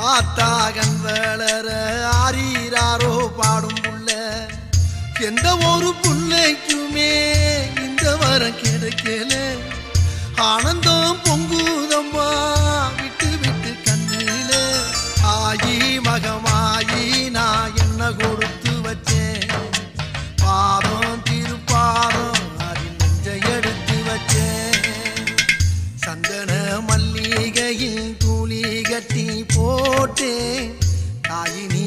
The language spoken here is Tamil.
ஆத்தாகன் வளர ஆரீராரோ பாடும் புள்ள எந்த ஒரு புள்ளைக்குமே இந்த வரம் கிடைக்கல ஆனந்தம் பொங்குதம்மா விட்டு விட்டு கண்ணில ஆயி மகமாயி நான் என்ன கொடுத்து வச்சேன் பாதம் திருப்பாதம் அதில் நெஞ்சை எடுத்து வச்சேன் சந்தன மல்லிகையில் தூளி கட்டி போட்டேன் தாயி நீ